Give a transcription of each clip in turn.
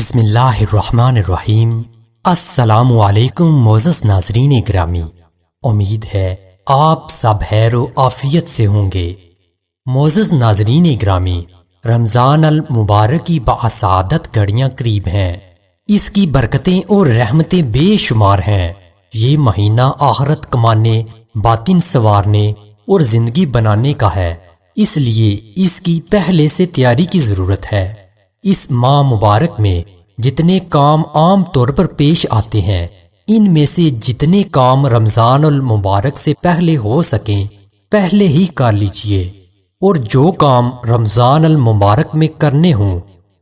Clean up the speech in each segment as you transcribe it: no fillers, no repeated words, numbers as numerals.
بسم اللہ الرحمن الرحیم۔ السلام علیکم معزز ناظرین گرامی، امید ہے آپ سب خیر و عافیت سے ہوں گے۔ معزز ناظرین گرامی، رمضان المبارک کی باسعادت گھڑیاں قریب ہیں، اس کی برکتیں اور رحمتیں بے شمار ہیں۔ یہ مہینہ آخرت کمانے، باطن سنوارنے اور زندگی بنانے کا ہے، اس لیے اس کی پہلے سے تیاری کی ضرورت ہے۔ اس ماہ مبارک میں جتنے کام عام طور پر پیش آتے ہیں، ان میں سے جتنے کام رمضان المبارک سے پہلے ہو سکیں پہلے ہی کر لیجئے، اور جو کام رمضان المبارک میں کرنے ہوں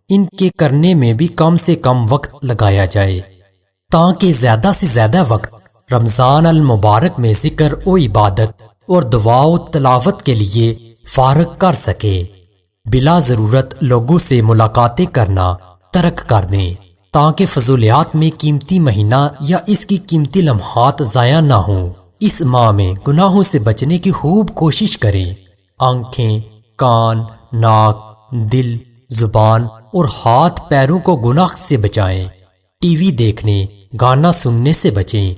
ان کے کرنے میں بھی کم سے کم وقت لگایا جائے، تاکہ زیادہ سے زیادہ وقت رمضان المبارک میں ذکر و عبادت اور دعا و تلاوت کے لیے فارغ کر سکے۔ بلا ضرورت لوگوں سے ملاقاتیں کرنا ترک کر دیں، تاکہ فضولیات میں قیمتی مہینہ یا اس کی قیمتی لمحات ضائع نہ ہوں۔ اس ماہ میں گناہوں سے بچنے کی خوب کوشش کریں۔ آنکھیں، کان، ناک، دل، زبان اور ہاتھ پیروں کو گناہ سے بچائیں۔ ٹی وی دیکھنے، گانا سننے سے بچیں۔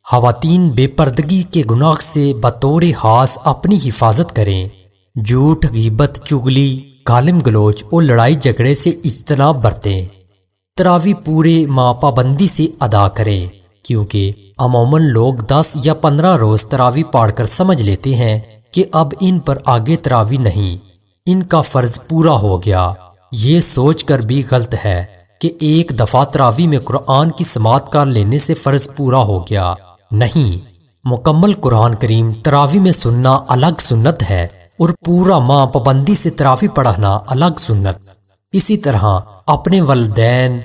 خواتین بے پردگی کے گناہ سے بطور خاص اپنی حفاظت کریں۔ جھوٹ، غیبت، چغلی، گالم گلوچ اور لڑائی جھگڑے سے اجتناب برتیں۔ تراویح پورے ماہ پابندی سے ادا کریں، کیونکہ عموماً لوگ 10 یا 15 روز تراویح پڑھ کر سمجھ لیتے ہیں کہ اب ان پر آگے تراویح نہیں، ان کا فرض پورا ہو گیا۔ یہ سوچ کر بھی غلط ہے کہ ایک دفعہ تراویح میں قرآن کی سماعت کر لینے سے فرض پورا ہو گیا۔ نہیں، مکمل قرآن کریم تراویح میں سننا الگ سنت ہے، اور پورا ماہ پابندی سے تراویح پڑھنا الگ سنت۔ اسی طرح اپنے والدین،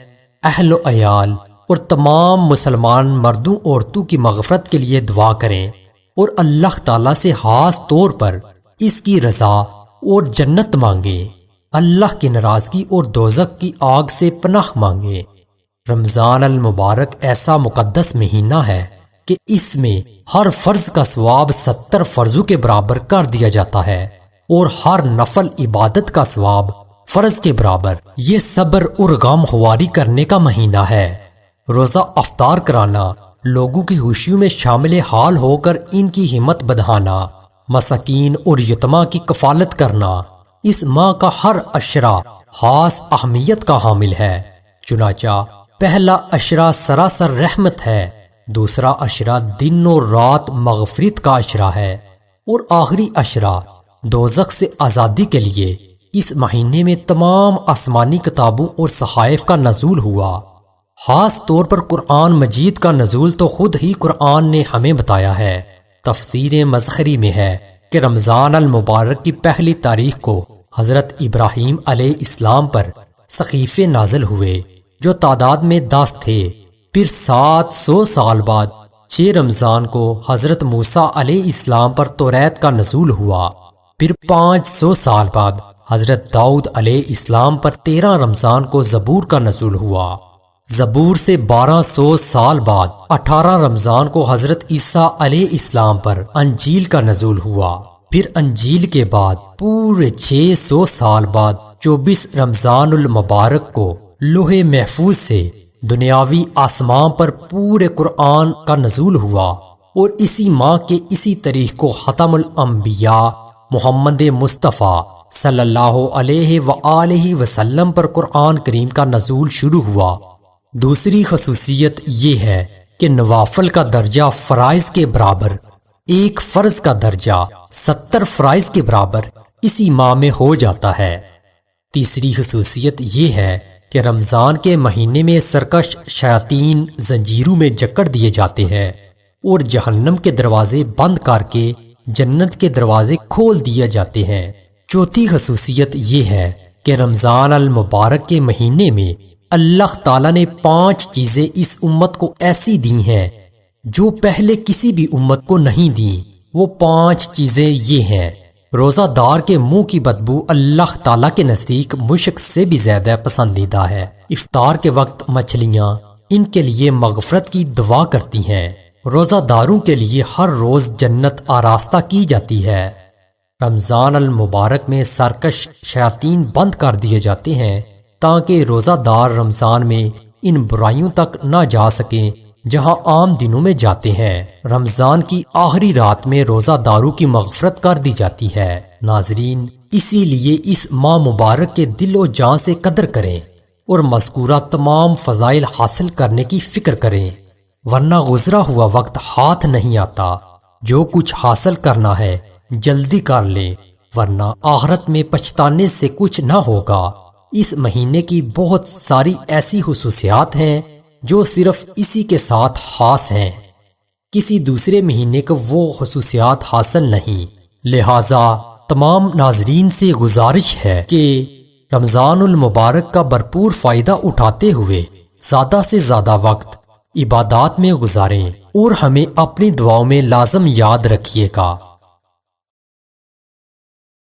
اہل و عیال اور تمام مسلمان مردوں عورتوں کی مغفرت کے لیے دعا کریں، اور اللہ تعالیٰ سے خاص طور پر اس کی رضا اور جنت مانگیں، اللہ کی ناراضگی اور دوزخ کی آگ سے پناہ مانگیں۔ رمضان المبارک ایسا مقدس مہینہ ہے کہ اس میں ہر فرض کا ثواب 70 فرضوں کے برابر کر دیا جاتا ہے، اور ہر نفل عبادت کا ثواب فرض کے برابر۔ یہ صبر اور غم خواری کرنے کا مہینہ ہے۔ روزہ افطار کرانا، لوگوں کی خوشیوں میں شامل حال ہو کر ان کی ہمت بڑھانا، مساکین اور یتیماں کی کفالت کرنا، اس ماہ کا ہر عشرہ خاص اہمیت کا حامل ہے۔ چنانچہ پہلا عشرہ سراسر رحمت ہے، دوسرا عشرہ دن اور رات مغفرت کا عشرہ ہے، اور آخری عشرہ دوزخ سے آزادی کے لیے۔ اس مہینے میں تمام آسمانی کتابوں اور صحائف کا نزول ہوا۔ خاص طور پر قرآن مجید کا نزول تو خود ہی قرآن نے ہمیں بتایا ہے۔ تفسیر مزخری میں ہے کہ رمضان المبارک کی پہلی تاریخ کو حضرت ابراہیم علیہ السلام پر صحیفے نازل ہوئے، جو تعداد میں 10 تھے۔ پھر 700 سال بعد 6 رمضان کو حضرت موسیٰ علیہ السلام پر توریت کا نزول ہوا۔ پھر 500 سال بعد حضرت داؤد علیہ السلام پر 13 رمضان کو زبور کا نزول ہوا۔ زبور سے 1200 سال بعد 18 رمضان کو حضرت عیسیٰ علیہ السلام پر انجیل کا نزول ہوا۔ پھر انجیل کے بعد پورے 600 سال بعد 24 رمضان المبارک کو لوح محفوظ سے دنیاوی آسمان پر پورے قرآن کا نزول ہوا، اور اسی ماہ کے اسی تاریخ کو ختم الانبیاء محمد مصطفیٰ صلی اللہ علیہ وآلہ وسلم پر قرآن کریم کا نزول شروع ہوا۔ دوسری خصوصیت یہ ہے کہ نوافل کا درجہ فرائض کے برابر، ایک فرض کا درجہ 70 فرائض کے برابر اسی ماہ میں ہو جاتا ہے۔ تیسری خصوصیت یہ ہے کہ رمضان کے مہینے میں سرکش شیاطین زنجیروں میں جکڑ دیے جاتے ہیں، اور جہنم کے دروازے بند کر کے جنت کے دروازے کھول دیے جاتے ہیں۔ چوتھی خصوصیت یہ ہے کہ رمضان المبارک کے مہینے میں اللہ تعالیٰ نے 5 چیزیں اس امت کو ایسی دی ہیں جو پہلے کسی بھی امت کو نہیں دیں۔ وہ 5 چیزیں یہ ہیں: روزہ دار کے منہ کی بدبو اللہ تعالیٰ کے نزدیک مشک سے بھی زیادہ پسندیدہ ہے۔ افطار کے وقت مچھلیاں ان کے لیے مغفرت کی دعا کرتی ہیں۔ روزہ داروں کے لیے ہر روز جنت آراستہ کی جاتی ہے۔ رمضان المبارک میں سرکش شیاطین بند کر دیے جاتے ہیں تاکہ روزہ دار رمضان میں ان برائیوں تک نہ جا سکیں جہاں عام دنوں میں جاتے ہیں۔ رمضان کی آخری رات میں روزہ داروں کی مغفرت کر دی جاتی ہے۔ ناظرین، اسی لیے اس ماہ مبارک کے دل و جان سے قدر کریں اور مذکورہ تمام فضائل حاصل کرنے کی فکر کریں، ورنہ گزرا ہوا وقت ہاتھ نہیں آتا۔ جو کچھ حاصل کرنا ہے جلدی کر لیں، ورنہ آخرت میں پچھتانے سے کچھ نہ ہوگا۔ اس مہینے کی بہت ساری ایسی خصوصیات ہیں جو صرف اسی کے ساتھ خاص ہیں، کسی دوسرے مہینے کو وہ خصوصیات حاصل نہیں۔ لہٰذا تمام ناظرین سے گزارش ہے کہ رمضان المبارک کا بھرپور فائدہ اٹھاتے ہوئے زیادہ سے زیادہ وقت عبادات میں گزاریں اور ہمیں اپنی دعاؤں میں لازم یاد رکھیے گا۔